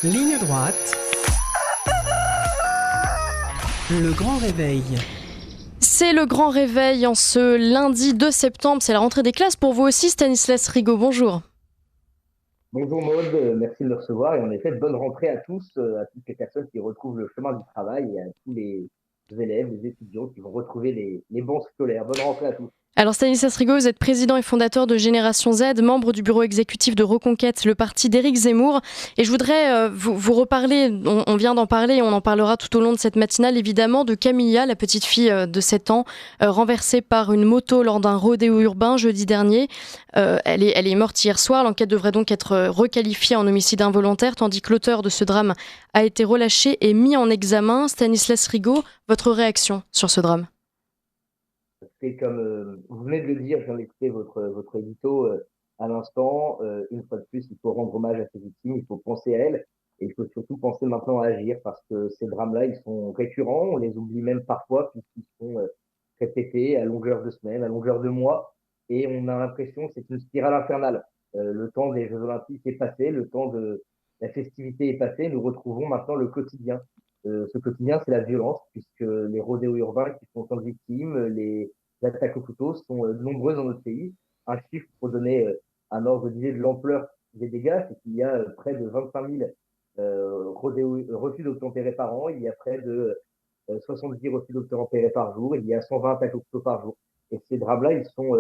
Ligne droite. Le grand réveil. C'est le grand réveil en ce lundi 2 septembre. C'est la rentrée des classes pour vous aussi, Stanislas Rigaud. Bonjour. Bonjour Maud, merci de me recevoir et en effet, bonne rentrée à tous, à toutes les personnes qui retrouvent le chemin du travail et à tous les élèves, les étudiants qui vont retrouver les bancs scolaires. Bonne rentrée à tous. Alors Stanislas Rigaud, vous êtes président et fondateur de Génération Z, membre du bureau exécutif de Reconquête, le parti d'Éric Zemmour. Et je voudrais vous reparler, on vient d'en parler et on en parlera tout au long de cette matinale évidemment, de Camilla, la petite fille de 7 ans, renversée par une moto lors d'un rodéo urbain jeudi dernier. Elle est morte hier soir. L'enquête devrait donc être requalifiée en homicide involontaire, tandis que l'auteur de ce drame a été relâché et mis en examen. Stanislas Rigaud, votre réaction sur ce drame? C'est comme vous venez de le dire, je viens d'écouter votre édito à l'instant. Une fois de plus, il faut rendre hommage à ces victimes, il faut penser à elles et il faut surtout penser maintenant à agir parce que ces drames-là, ils sont récurrents, on les oublie même parfois puisqu'ils sont répétés à longueur de semaines, à longueur de mois et on a l'impression que c'est une spirale infernale. Le temps des Jeux Olympiques est passé, le temps de la festivité est passé, nous retrouvons maintenant le quotidien. Ce quotidien, c'est la violence puisque les rodéos urbains qui font tant de victimes, les attaques au couteau sont nombreuses dans notre pays. Un chiffre pour donner un ordre d'idée de l'ampleur des dégâts, c'est qu'il y a près de 25 000 refus d'obtempérer par an, il y a près de 70 refus d'obtempérer par jour, il y a 120 attaques au couteau par jour. Et ces drames-là, ils sont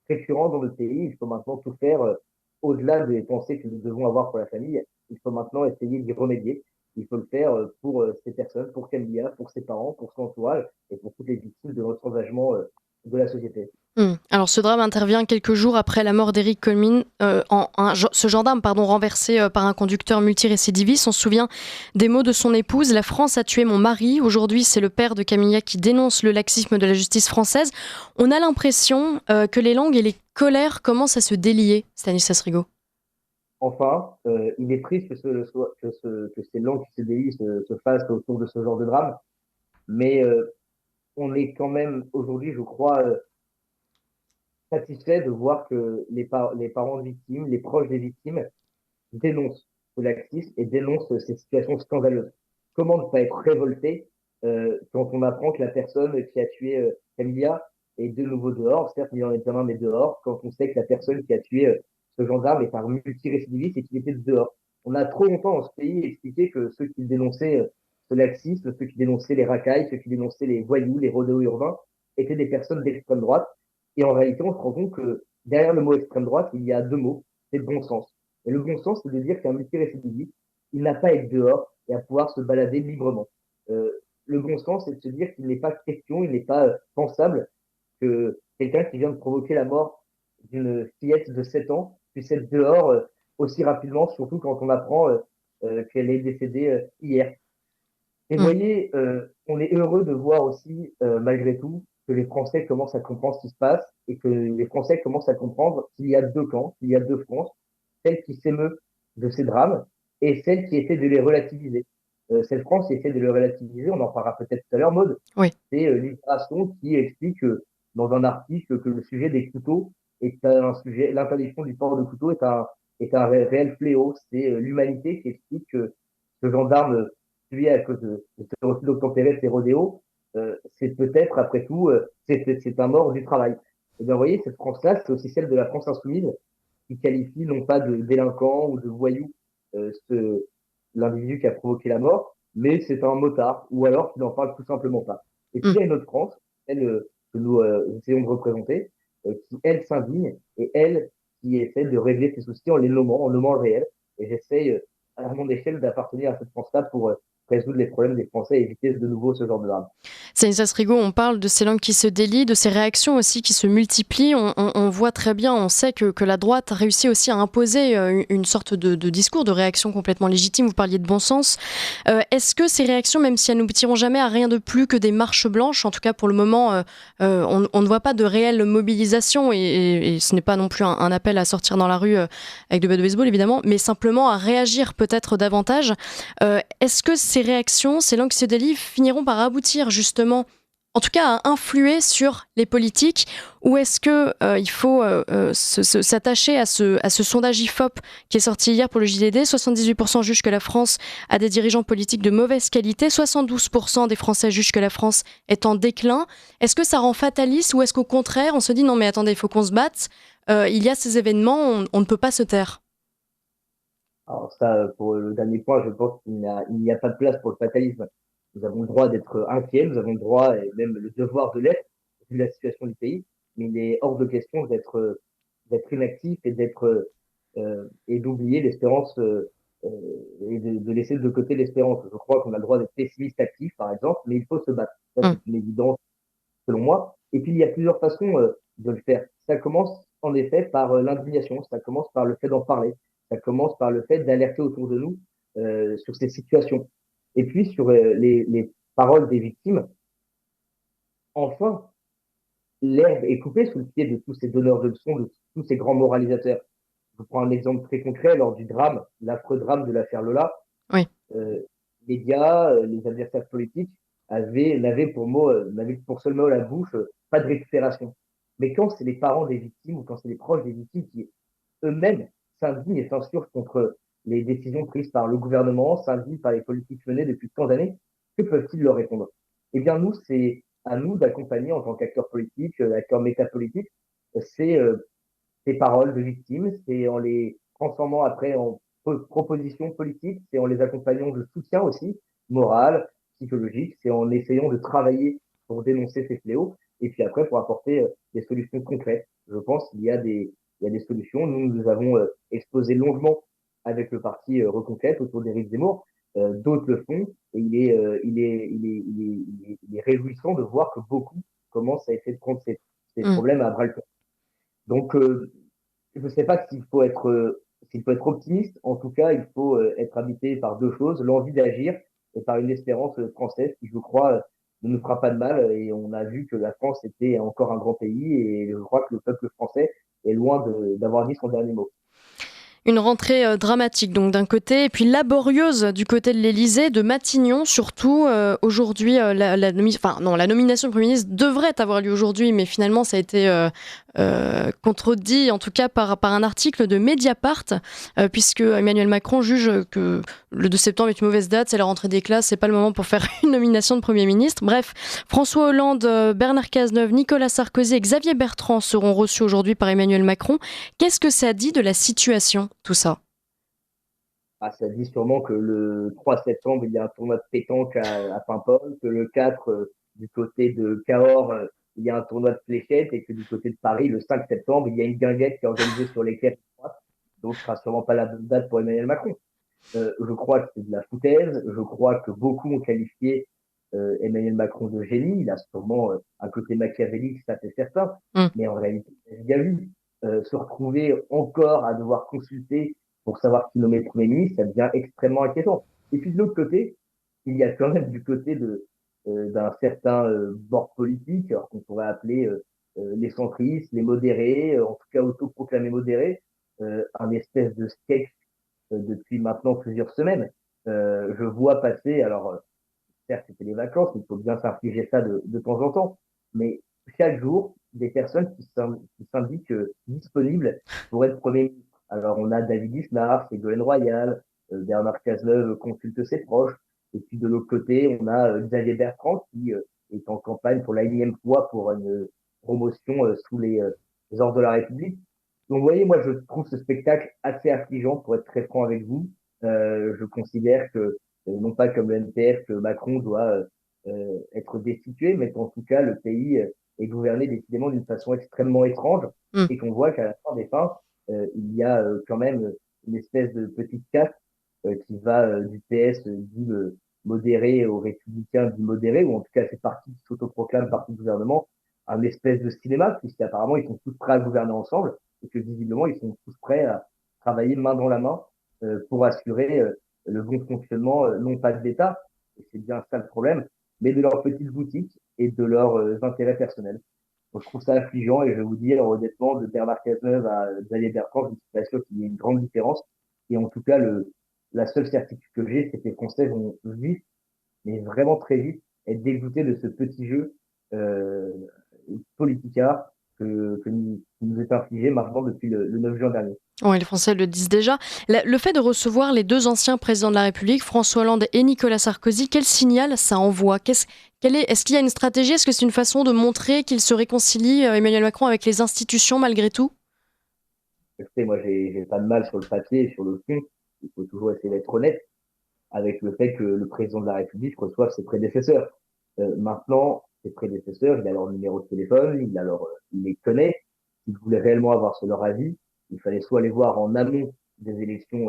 récurrents dans notre pays. Il faut maintenant tout faire au-delà des pensées que nous devons avoir pour la famille. Il faut maintenant essayer d'y remédier. Il faut le faire pour ces personnes, pour Camilla, pour ses parents, pour son entourage et pour toutes les victimes de notre engagement de la société. Alors ce drame intervient quelques jours après la mort d'Éric Colmin, ce gendarme renversé par un conducteur multirécidiviste. On se souvient des mots de son épouse: la France a tué mon mari. Aujourd'hui, c'est le père de Camilla qui dénonce le laxisme de la justice française. On a l'impression que les langues et les colères commencent à se délier, Stanislas Rigaud. Enfin, il est triste que ces langues qui se délient se fassent autour de ce genre de drame, mais on est quand même aujourd'hui, je crois, satisfait de voir que les parents de victimes, les proches des victimes dénoncent ce laxisme et dénoncent ces situations scandaleuses. Comment ne pas être révolté quand on apprend que la personne qui a tué Camilla est de nouveau dehors, certes mis en examen mais dehors, quand on sait que la personne qui a tué ce gendarme est un multirécidiviste et qu'il était dehors. On a trop longtemps dans ce pays expliqué que ceux qui dénonçaient ce laxisme, ceux qui dénonçaient les racailles, ceux qui dénonçaient les voyous, les rodéos urbains, étaient des personnes d'extrême droite. Et en réalité, on se rend compte que derrière le mot extrême droite, il y a deux mots, c'est bon sens. Et le bon sens, c'est de dire qu'un multirécidiviste, il n'a pas à être dehors et à pouvoir se balader librement. Le bon sens, c'est de se dire qu'il n'est pas question, il n'est pas pensable que quelqu'un qui vient de provoquer la mort d'une fillette de 7 ans puisse être dehors aussi rapidement, surtout quand on apprend qu'elle est décédée hier. Et vous voyez, on est heureux de voir aussi, malgré tout, que les Français commencent à comprendre ce qui se passe et que les Français commencent à comprendre qu'il y a deux camps, qu'il y a deux France, celle qui s'émeut de ces drames et celle qui essaie de les relativiser. Cette France qui essaie de les relativiser, on en parlera peut-être tout à l'heure, Maud. Oui. C'est Libération qui explique dans un article que le sujet des couteaux est un sujet, l'interdiction du port de couteau est un réel fléau. C'est l'humanité qui explique que ce gendarme tué à cause de ce refus d'obtempérer de ces rodéos, c'est peut-être, après tout, c'est un mort du travail. Et bien, vous voyez, cette France-là, c'est aussi celle de la France insoumise, qui qualifie non pas de délinquant ou de voyou l'individu qui a provoqué la mort, mais c'est un motard, ou alors qui n'en parle tout simplement pas. Et puis, il y a une autre France, celle que nous essayons de représenter, qui, elle, s'indigne, et elle, qui essaie de régler ses soucis en nommant le réel. Et j'essaye, à mon échelle, d'appartenir à cette France-là pour résoudre les problèmes des Français et éviter de nouveau ce genre de drame. Stanislas Rigaud, on parle de ces langues qui se délient, de ces réactions aussi qui se multiplient. On voit très bien, on sait que la droite a réussi aussi à imposer une sorte de discours, de réaction complètement légitime. Vous parliez de bon sens. Est-ce que ces réactions, même si elles n'aboutiront jamais à rien de plus que des marches blanches, en tout cas pour le moment, on ne voit pas de réelle mobilisation et ce n'est pas non plus un appel à sortir dans la rue avec de battes de baseball évidemment, mais simplement à réagir peut-être davantage. Est-ce que ces réactions, ces langues qui se délient finiront par aboutir justement en tout cas, à influer sur les politiques, ou est-ce que il faut s'attacher à ce sondage IFOP qui est sorti hier pour le JDD? 78% jugent que la France a des dirigeants politiques de mauvaise qualité, 72% des Français jugent que la France est en déclin. Est-ce que ça rend fataliste, ou est-ce qu'au contraire, on se dit non mais attendez, il faut qu'on se batte, il y a ces événements, on ne peut pas se taire? Alors ça, pour le dernier point, je pense qu'il n'y a pas de place pour le fatalisme. Nous avons le droit d'être inquiets, nous avons le droit et même le devoir de l'être, vu la situation du pays, mais il est hors de question d'être inactif et et d'oublier l'espérance euh, et de laisser de côté l'espérance. Je crois qu'on a le droit d'être pessimiste actif, par exemple, mais il faut se battre. Ça, Hum, c'est une évidence selon moi. Et puis, il y a plusieurs façons de le faire. Ça commence en effet par l'indignation, ça commence par le fait d'en parler, ça commence par le fait d'alerter autour de nous sur ces situations. Et puis, sur les paroles des victimes, enfin, l'herbe est coupée sous le pied de tous ces donneurs de leçons, de tous ces grands moralisateurs. Je prends un exemple très concret lors du drame, l'affreux drame de l'affaire Lola. oui. euh, les médias, les adversaires politiques n'avaient pour seul mot à la bouche, pas de récupération. Mais quand c'est les parents des victimes ou quand c'est les proches des victimes qui eux-mêmes s'indignent et s'insurgent contre les décisions prises par le gouvernement, s'indignent par les politiques menées depuis tant d'années, que peuvent-ils leur répondre? Eh bien, nous, c'est à nous d'accompagner en tant qu'acteurs politiques, acteurs métapolitiques, ces, ces paroles de victimes, c'est en les transformant après en propositions politiques, c'est en les accompagnant de soutien aussi, moral, psychologique, c'est en essayant de travailler pour dénoncer ces fléaux, et puis après pour apporter des solutions concrètes. Je pense il y a des solutions. Nous avons exposé longuement avec le parti Reconquête autour d'Éric Zemmour. D'autres le font, et il est réjouissant de voir que beaucoup commencent à essayer de prendre ces Hum. problèmes à bras le corps. Donc, je ne sais pas s'il faut être optimiste. En tout cas, il faut être habité par deux choses, l'envie d'agir et par une espérance française qui, je crois, ne nous fera pas de mal. Et on a vu que la France était encore un grand pays et je crois que le peuple français est loin d'avoir dit son dernier mot. Une rentrée dramatique donc d'un côté, et puis laborieuse du côté de l'Élysée, de Matignon surtout. Aujourd'hui, la nomination du Premier ministre devrait avoir lieu aujourd'hui, mais finalement ça a été contredit, en tout cas par un article de Mediapart, puisque Emmanuel Macron juge que le 2 septembre est une mauvaise date, c'est la rentrée des classes, c'est pas le moment pour faire une nomination de Premier ministre. Bref, François Hollande, Bernard Cazeneuve, Nicolas Sarkozy et Xavier Bertrand seront reçus aujourd'hui par Emmanuel Macron. Qu'est-ce que ça dit de la situation, tout ça? Ah, ça dit sûrement que le 3 septembre, il y a un tournoi de pétanque à Paimpol, que le 4, du côté de Cahors, il y a un tournoi de fléchettes et que du côté de Paris, le 5 septembre, il y a une guinguette qui est organisée sur les quais. Donc, ce sera sûrement pas la bonne date pour Emmanuel Macron. Je crois que c'est de la foutaise. Je crois que beaucoup ont qualifié Emmanuel Macron de génie. Il a sûrement un côté machiavélique, ça c'est certain. Mm. Mais en réalité, il a vu se retrouver encore à devoir consulter pour savoir qui nommer Premier ministre, ça devient extrêmement inquiétant. Et puis de l'autre côté, il y a quand même du côté d'un certain bord politique, alors qu'on pourrait appeler les centristes, les modérés, en tout cas autoproclamés modérés, un espèce de sketch depuis maintenant plusieurs semaines. Je vois passer, alors certes c'était les vacances, il faut bien s'infliger ça de temps en temps, mais chaque jour, des personnes qui s'indiquent disponibles pour être Premier ministre. Alors on a David Lisnard, Ségolène Royal, Bernard Cazeneuve consulte ses proches, et puis de l'autre côté, on a Xavier Bertrand qui est en campagne pour la énième fois pour une promotion sous les ordres de la République. Donc, vous voyez, moi, je trouve ce spectacle assez affligeant, pour être très franc avec vous. Je considère que, non pas comme le NPR, que Macron doit être destitué, mais qu'en tout cas, le pays est gouverné décidément d'une façon extrêmement étrange Mm. et qu'on voit qu'à la fin des fins, il y a quand même une espèce de petite caste qui va du PS dit modéré aux républicains dit modéré, ou en tout cas ces partis qui s'autoproclament parti de gouvernement, un espèce de cinéma, puisqu'apparemment ils sont tous prêts à gouverner ensemble et que visiblement ils sont tous prêts à travailler main dans la main pour assurer le bon fonctionnement, non pas de l'État, et c'est bien ça le problème, mais de leurs petites boutiques et de leurs intérêts personnels. Donc, je trouve ça affligeant et je vais vous dire honnêtement, de Bernard Cazeneuve à Xavier Bertrand, je ne suis pas sûr qu'il y ait une grande différence. Et en tout cas, la seule certitude que j'ai, c'est que les Français vont vite, mais vraiment très vite, être dégoûtés de ce petit jeu euh, politica qui nous est infligée maintenant depuis le 9 juin dernier. Oui, les Français le disent déjà. Le fait de recevoir les deux anciens présidents de la République, François Hollande et Nicolas Sarkozy, quel signal ça envoie? Est-ce qu'il y a une stratégie? Est-ce que c'est une façon de montrer qu'il se réconcilie, Emmanuel Macron, avec les institutions malgré tout? Écoutez, moi, j'ai pas de mal sur le papier et sur le fond. Il faut toujours essayer d'être honnête avec le fait que le président de la République reçoive ses prédécesseurs. Maintenant, ses prédécesseurs, il a leur numéro de téléphone, il les connaît. S'il voulait réellement avoir sur leur avis, il fallait soit les voir en amont des élections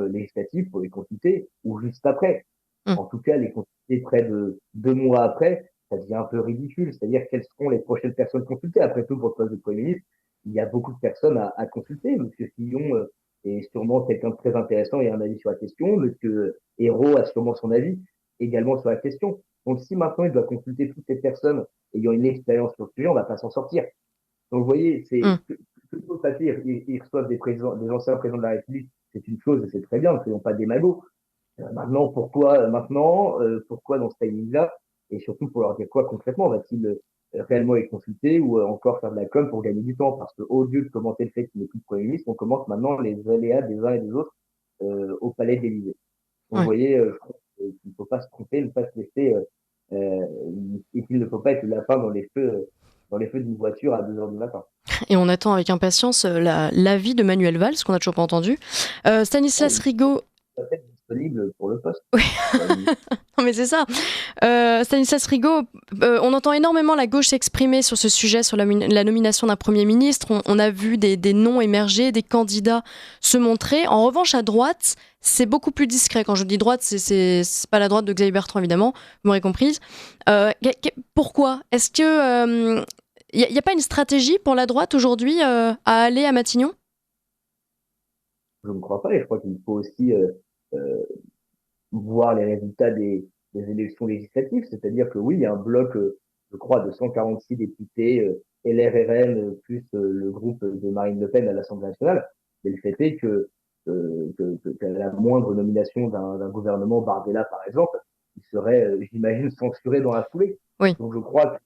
législatives pour les consulter, ou juste après. Hum. En tout cas, les consulter près de 2 mois après, ça devient un peu ridicule. C'est-à-dire quelles seront les prochaines personnes consultées. Après tout, pour le poste de Premier ministre, il y a beaucoup de personnes à consulter. Monsieur Fillon est sûrement quelqu'un de très intéressant et a un avis sur la question. Monsieur Hérault a sûrement son avis également sur la question. Donc si maintenant il doit consulter toutes ces personnes ayant une expérience sur le sujet, on va pas s'en sortir. Donc vous voyez, Hum. que faut pas dire, ils reçoivent des anciens présidents de la République, c'est une chose et c'est très bien, ne soyons pas des magots. Pourquoi dans ce timing-là? Et surtout pour leur dire quoi concrètement? Va-t-il réellement les consulter ou encore faire de la com pour gagner du temps? Parce qu'au lieu de commenter le fait qu'il n'est plus de Premier ministre, on commence maintenant les aléas des uns et des autres au palais de l'Élysée. Donc vous Ouais. voyez, je crois qu'il ne faut pas se tromper, ne pas se laisser, euh, et qu'il ne faut pas être le lapin dans les feux d'une voiture à 2 heures du matin. Et on attend avec impatience l'avis de Manuel Valls, qu'on n'a toujours pas entendu. Oh, Stanislas il Rigaud. peut être disponible pour le poste. Oui, À la limite. non mais c'est ça. Stanislas Rigaud, on entend énormément la gauche s'exprimer sur ce sujet, sur la nomination d'un Premier ministre. On a vu des noms émerger, des candidats se montrer. En revanche, à droite, c'est beaucoup plus discret. Quand je dis droite, c'est pas la droite de Xavier Bertrand, évidemment, vous m'aurez comprise. Pourquoi? Est-ce que il n'y a pas une stratégie pour la droite aujourd'hui à aller à Matignon? Je ne crois pas, et je crois qu'il faut aussi euh, voir les résultats des élections législatives, c'est-à-dire que oui, il y a un bloc, je crois, de 146 députés LRRN plus le groupe de Marine Le Pen à l'Assemblée nationale, mais le fait est que la moindre nomination d'un gouvernement Bardella, par exemple, il serait, j'imagine, censuré dans la foulée. Oui. Donc je crois que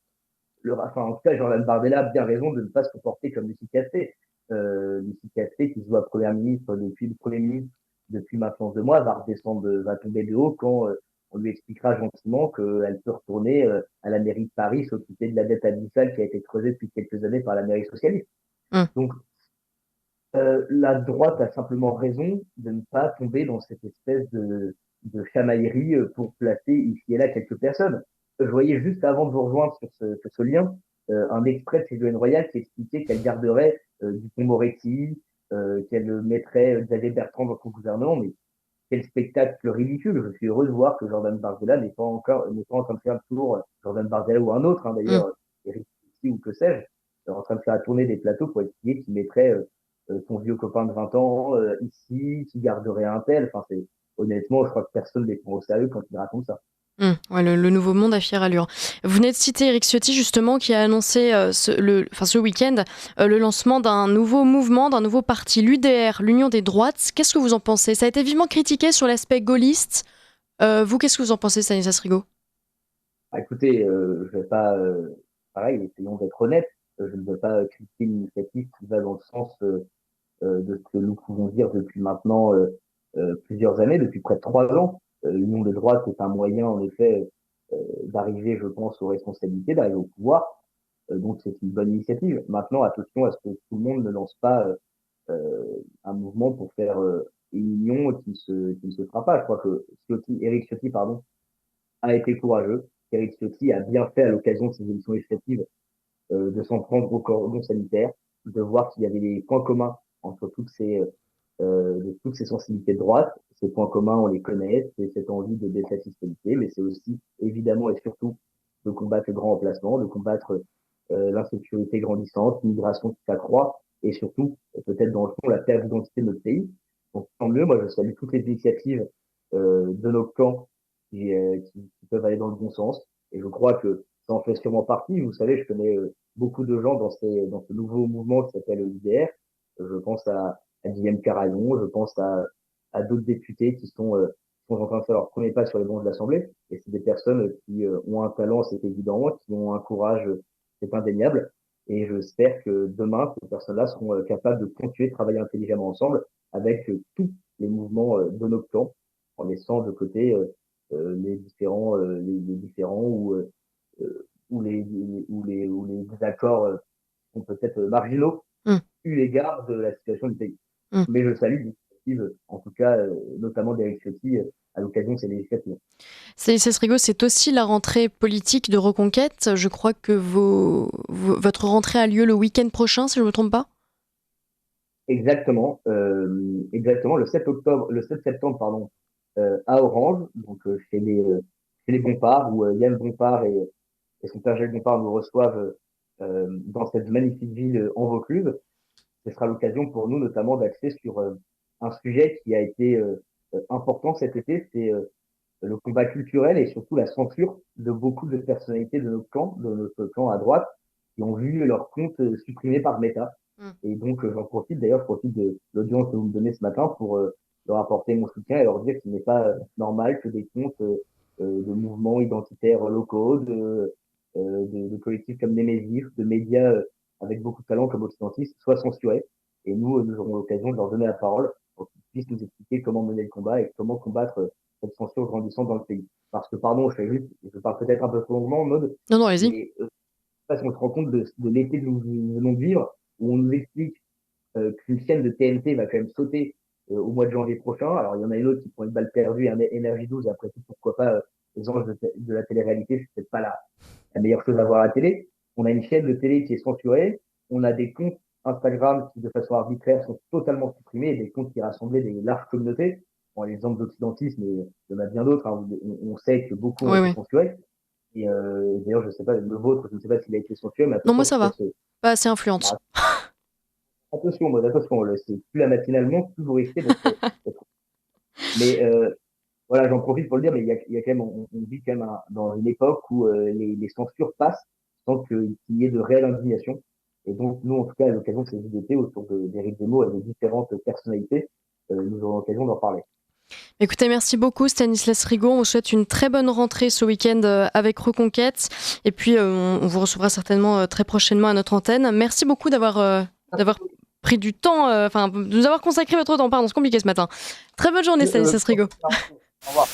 en tout cas, Jordan Bardella a bien raison de ne pas se comporter comme Lucie Casté. Lucie Casté, qui se voit Premier ministre depuis maintenant 2 mois, va tomber de haut quand on lui expliquera gentiment qu'elle peut retourner à la mairie de Paris s'occuper de la dette abyssale qui a été creusée depuis quelques années par la mairie socialiste. Hum. Donc, la droite a simplement raison de ne pas tomber dans cette espèce de chamaillerie pour placer ici et là quelques personnes. Je voyais juste avant de vous rejoindre sur ce lien un extrait de Ségolène Royal qui expliquait qu'elle garderait Dupond-Moretti, qu'elle mettrait Xavier Bertrand dans son gouvernement, mais quel spectacle ridicule. Je suis heureux de voir que Jordan Bardella n'est pas en train de faire un tour, Jordan Bardella ou un autre, hein, Hum. d'ailleurs, Eric Ciotti ou que sais-je, en train de faire tourner des plateaux pour expliquer qu'il mettrait son vieux copain de 20 ans ici, qui garderait un tel. Enfin, honnêtement, je crois que personne ne les prend au sérieux quand il raconte ça. Ouais, le nouveau monde à fière allure. Vous venez de citer Eric Ciotti, justement, qui a annoncé ce week-end le lancement d'un nouveau mouvement, d'un nouveau parti, l'UDR, l'Union des droites. Qu'est-ce que vous en pensez? Ça a été vivement critiqué sur l'aspect gaulliste. Vous, qu'est-ce que vous en pensez, Stanislas Rigaud? Ah, écoutez, je vais pas, pareil, essayons d'être honnêtes. Je ne veux pas critiquer une initiative qui va dans le sens de ce que nous pouvons dire depuis maintenant plusieurs années, depuis près de 3 ans. L'union des droites est un moyen, en effet, d'arriver, je pense, aux responsabilités, d'arriver au pouvoir. Donc c'est une bonne initiative. Maintenant, attention à ce que tout le monde ne lance pas un mouvement pour faire une union qui ne se fera pas. Je crois que Eric Ciotti, pardon, a été courageux. Eric Ciotti a bien fait à l'occasion de ces élections législatives de s'en prendre au cordon sanitaire, de voir qu'il y avait des points communs entre toutes ces sensibilités de droite. Ces points communs, on les connaît, c'est cette envie de baisser la fiscalité, mais c'est aussi évidemment et surtout de combattre le grand emplacement, de combattre l'insécurité grandissante, l'immigration qui s'accroît, et surtout, peut-être dans le fond, la perte d'identité de notre pays. Donc tant mieux, moi je salue toutes les initiatives de nos camps qui peuvent aller dans le bon sens, et je crois que ça en fait sûrement partie. Vous savez, je connais beaucoup de gens dans ce nouveau mouvement qui s'appelle l'UDR. Je pense à Guillaume Carayon, je pense à d'autres députés qui sont en train de faire leur premier pas sur les bancs de l'Assemblée. Et c'est des personnes qui ont un talent, c'est évident, qui ont un courage, c'est indéniable. Et j'espère que demain, ces personnes-là seront capables de continuer de travailler intelligemment ensemble avec tous les mouvements de notre camp, en laissant de côté les différents ou les désaccords sont peut-être marginaux Mm. eu égard de la situation du pays. Mm. Mais je salue l'initiative, en tout cas, notamment d'Éric Ciotti, à l'occasion de ces législatives. Stanislas Rigaud, c'est aussi la rentrée politique de Reconquête. Je crois que votre rentrée a lieu le week-end prochain, si je ne me trompe pas. Exactement, le 7 septembre, pardon, à Orange, donc chez les Bompard, où Yann Bompard et son père Gilles Bompard nous reçoivent dans cette magnifique ville en Vaucluse. Ce sera l'occasion pour nous notamment d'axer sur un sujet qui a été important cet été, c'est le combat culturel et surtout la censure de beaucoup de personnalités de notre camp à droite, qui ont vu leur compte supprimé par Meta. Mm. Et donc je profite de l'audience que vous me donnez ce matin pour leur apporter mon soutien et leur dire qu'il n'est pas normal que des comptes de mouvements identitaires locaux, de collectifs comme Némésis, de médias avec beaucoup de talent comme Occidentis soient censurés. Et nous aurons l'occasion de leur donner la parole pour qu'ils puissent nous expliquer comment mener le combat et comment combattre cette censure grandissante dans le pays. Parce que, pardon, je parle peut-être un peu trop longuement en mode, Non, allez-y. mais parce qu'on se rend compte de l'été que nous venons de vivre, où on nous explique qu'une chaîne de TNT va quand même sauter au mois de janvier prochain. Alors, il y en a une autre qui prend une balle perdue, un Énergie 12, après tout, pourquoi pas les anges de la télé-réalité, c'est peut-être pas la meilleure chose à voir à la télé. On a une chaîne de télé qui est censurée, on a des comptes Instagram qui, de façon arbitraire, sont totalement supprimés, des comptes qui rassemblaient des larges communautés. Bon, l'exemple d'Occidentisme, mais il y en a bien d'autres. Hein. On sait que beaucoup ont été censurés. Et d'ailleurs, je sais pas, le vôtre, je ne sais pas s'il a été censuré, mais non, moi ça va. Pas assez influente. Attention, c'est plus la matinale monte, plus vous risquez d'être. Mais voilà, j'en profite pour le dire, mais il y a quand même, on vit quand même dans une époque où les censures passent sans qu'il y ait de réelle indignation. Et donc, nous, en tout cas, à l'occasion de ces idées autour d'Éric Zemmour et de différentes personnalités, nous aurons l'occasion d'en parler. Écoutez, merci beaucoup Stanislas Rigaud. On vous souhaite une très bonne rentrée ce week-end avec Reconquête. Et puis, on vous recevra certainement très prochainement à notre antenne. Merci beaucoup d'avoir pris du temps, de nous avoir consacré votre temps. Pardon, c'est compliqué ce matin. Très bonne journée Stanislas Rigaud. Au revoir.